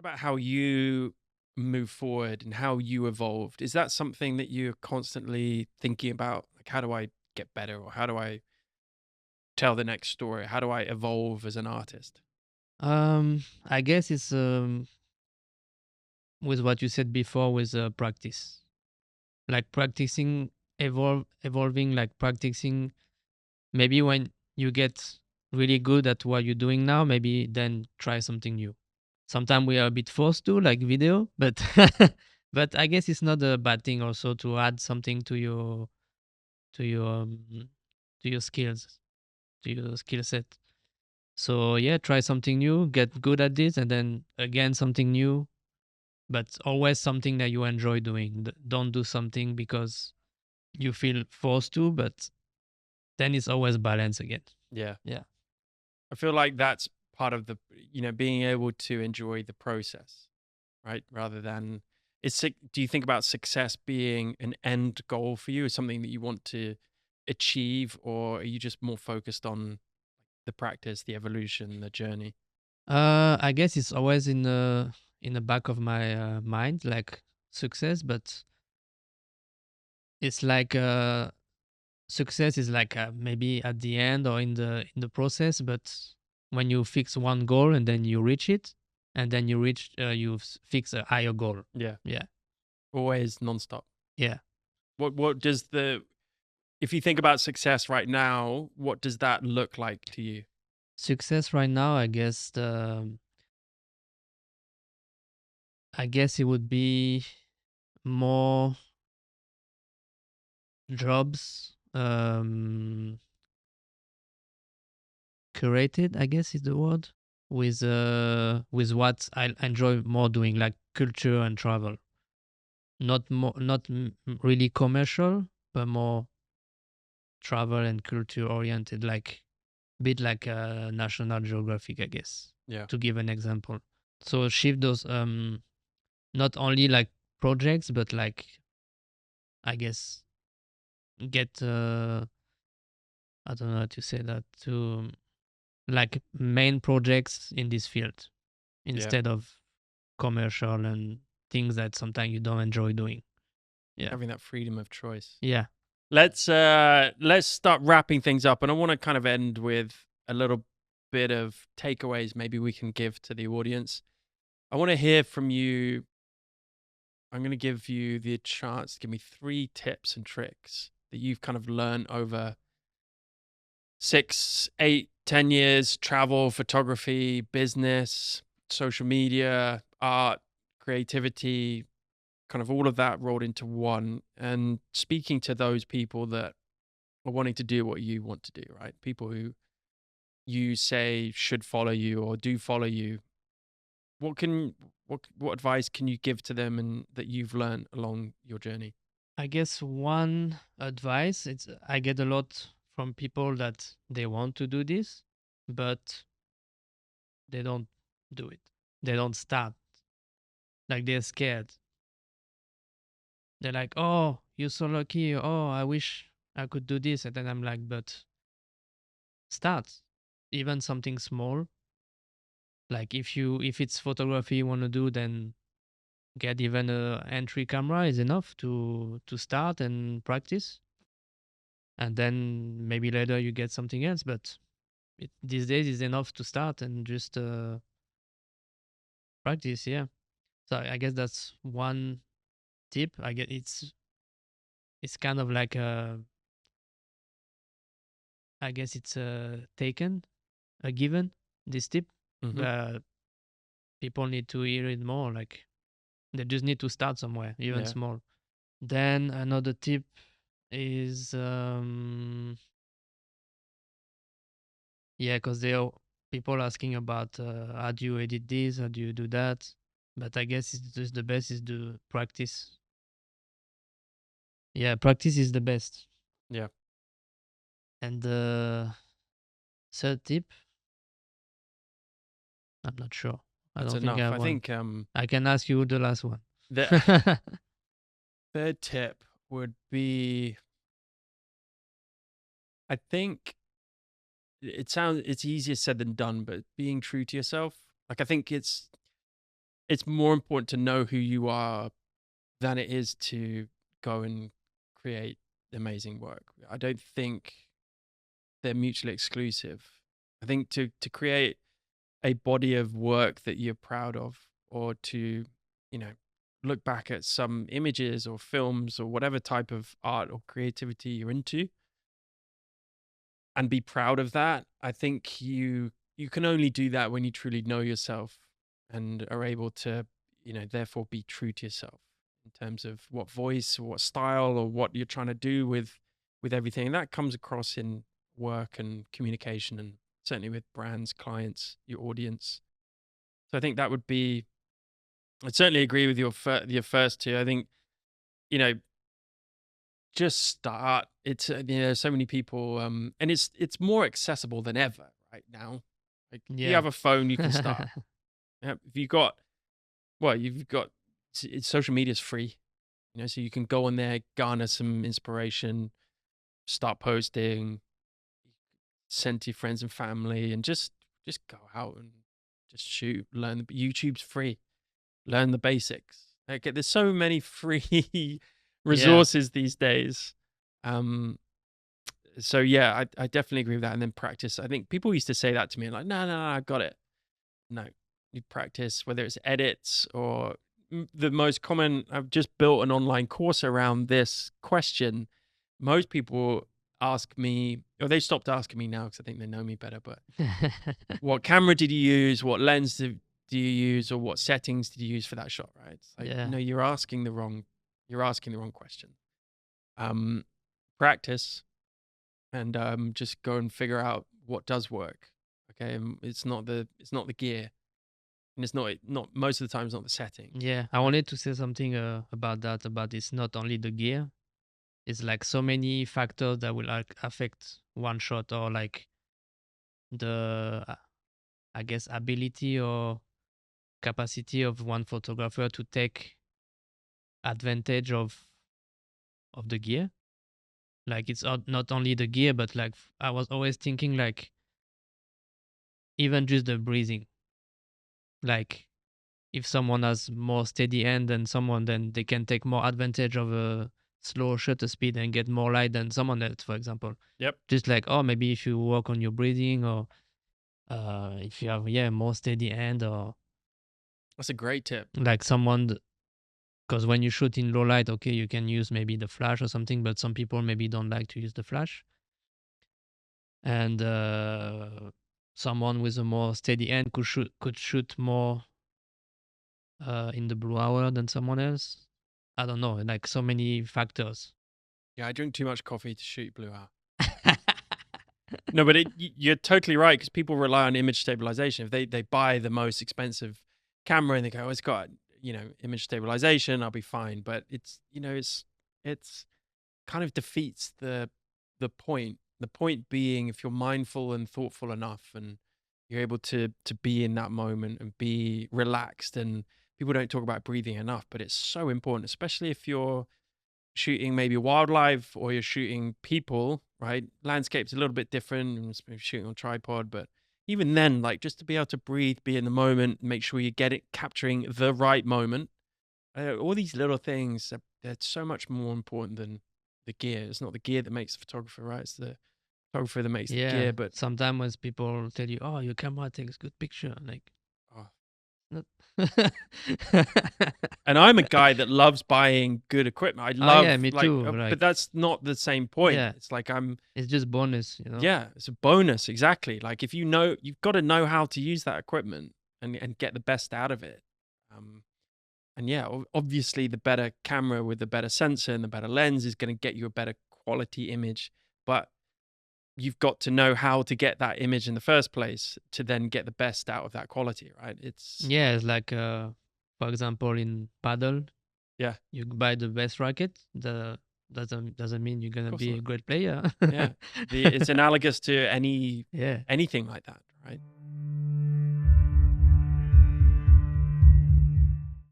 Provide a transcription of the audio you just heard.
about how you move forward and how you evolved? Is that something that you're constantly thinking about? Like, how do I get better? Or how do I tell the next story? How do I evolve as an artist? I guess it's with what you said before with practice, like practicing, evolving, like practicing. Maybe when you get really good at what you're doing now, maybe then try something new. Sometimes we are a bit forced to, like video, but but I guess it's not a bad thing also to add something to your to your skills, to your skill set. So yeah, try something new, get good at this, and then again something new, but always something that you enjoy doing. Don't do something because you feel forced to, but then it's always balance again. Yeah. Yeah. I feel like that's part of being able to enjoy the process, right? Rather than do you think about success being an end goal for you, or something that you want to achieve, or are you just more focused on the practice, the evolution, the journey? I guess it's always in the back of my mind, like success, but it's like success is like maybe at the end or in the process, but when you fix one goal and then you reach it, and then fix a higher goal. Yeah. Yeah. Always nonstop. Yeah. What does the if you think about success right now, what does that look like to you? Success right now, I guess it would be more jobs, curated, I guess is the word, with what I enjoy more doing, like culture and travel. Not really commercial, but more travel and culture oriented, like bit like National Geographic, I guess, Yeah. to give an example. So shift those not only like projects, but like I guess get I don't know how to say that, to like main projects in this field Yeah. instead of commercial and things that sometimes you don't enjoy doing. Yeah. Having that freedom of choice. Yeah. Let's start wrapping things up, and I want to kind of end with a little bit of takeaways maybe we can give to the audience. I want to hear from you. I'm going to give you the chance to give me 3 tips and tricks that you've kind of learned over 6, 8, 10 years: travel, photography, business, social media, art, creativity, kind of all of that rolled into one. And speaking to those people that are wanting to do what you want to do, right? People who you say should follow you or do follow you. What can what advice can you give to them and that you've learned along your journey? I guess one advice, it's I get a lot from people that they want to do this, but they don't do it. They don't start. Like they're scared. They're like, "Oh, you're so lucky. Oh, I wish I could do this." And then I'm like, "But start. Even something small. Like if it's photography you want to do, then get even a entry camera is enough to start and practice, and then maybe later you get something else, but these days is enough to start and just practice. Yeah. So I guess that's one tip. I get it's kind of like I guess it's taken, a given, this tip, Hmm. but people need to hear it more. Like they just need to start somewhere, even Yeah. small. Then another tip is yeah, because there are people asking about how do you edit this, how do you do that, but I guess it's just the best is to practice. Yeah, practice is the best. Yeah. And the third tip, I'm not sure. I That's don't think I enough. have I one. think I can ask you the last one. the third tip would be, I think it's easier said than done, but being true to yourself. Like, I think it's more important to know who you are than it is to go and create amazing work. I don't think they're mutually exclusive. I think to create a body of work that you're proud of, or to, you know, look back at some images or films or whatever type of art or creativity you're into and be proud of that, I think you can only do that when you truly know yourself and are able to, you know, therefore be true to yourself in terms of what voice or what style or what you're trying to do with everything. And that comes across in work and communication, and certainly with brands, clients, your audience. So I think that would be, I'd certainly agree with your first two. I think, you know, just start. It's you know, so many people, and it's more accessible than ever right now. Like, if you Yeah. have a phone, you can start. If you got, well, you've got social media is free, you know, so you can go on there, garner some inspiration, start posting, send to your friends and family, and just go out and just shoot. Learn. YouTube's free. Learn the basics. Like, there's so many free Yeah. resources these days. Um, so yeah, I definitely agree with that. And then practice. I think people used to say that to me, like, no, I got it. No, you practice, whether it's edits or the most common. I've just built an online course around this question. Most people ask me, or they stopped asking me now because I think they know me better, but what camera did you use? What lens do you use? Or what settings did you use for that shot? Right? It's like, Yeah. no, you're asking the wrong question. Practice and just go and figure out what does work. Okay, and it's not the gear, and it's not most of the time it's not the setting. Yeah. I wanted to say something about that, about it's not only the gear. It's like so many factors that will like affect one shot, or like the I guess ability or capacity of one photographer to take advantage of the gear. Like it's not only the gear, but like I was always thinking like even just the breathing. Like if someone has more steady hand than someone, then they can take more advantage of a slow shutter speed and get more light than someone else, for example. Yep, Just like, oh, maybe if you work on your breathing, or if you have more steady hand, or that's a great tip. like someone, because when you shoot in low light, okay, you can use maybe the flash or something, but some people maybe don't like to use the flash. And someone with a more steady hand could shoot more in the blue hour than someone else. I don't know, like so many factors. Yeah, I drink too much coffee to shoot blue hour. No, but you're totally right, because people rely on image stabilization. If they buy the most expensive camera and they go, oh, it's got, you know, image stabilization, I'll be fine. But it's, you know, it's kind of defeats the point. The point being, if you're mindful and thoughtful enough, and you're able to be in that moment and be relaxed. And people don't talk about breathing enough, but it's so important, especially if you're shooting maybe wildlife or you're shooting people, right? Landscape's a little bit different, and maybe shooting on tripod, but even then, like, just to be able to breathe, be in the moment, make sure you get it, capturing the right moment. All these little things, they're so much more important than the gear. It's not the gear that makes the photographer, right? It's the photographer that makes the Yeah, gear. But sometimes when people tell you, "Oh, your camera takes good picture," like, oh. not. And I'm a guy that loves buying good equipment. I Oh yeah, love, me like, too. but Like, that's not the same point. yeah, It's like it's just bonus. yeah, it's a bonus. Exactly. Like, if you know, you've got to know how to use that equipment and get the best out of it. And yeah, obviously the better camera with the better sensor and the better lens is going to get you a better quality image. But you've got to know how to get that image in the first place to then get the best out of that quality, right? It's Yeah, it's like, for example, in paddle, yeah, you buy the best racket. The doesn't mean you're of gonna course be not. a great player. Yeah, it's analogous to Yeah. anything like that, right?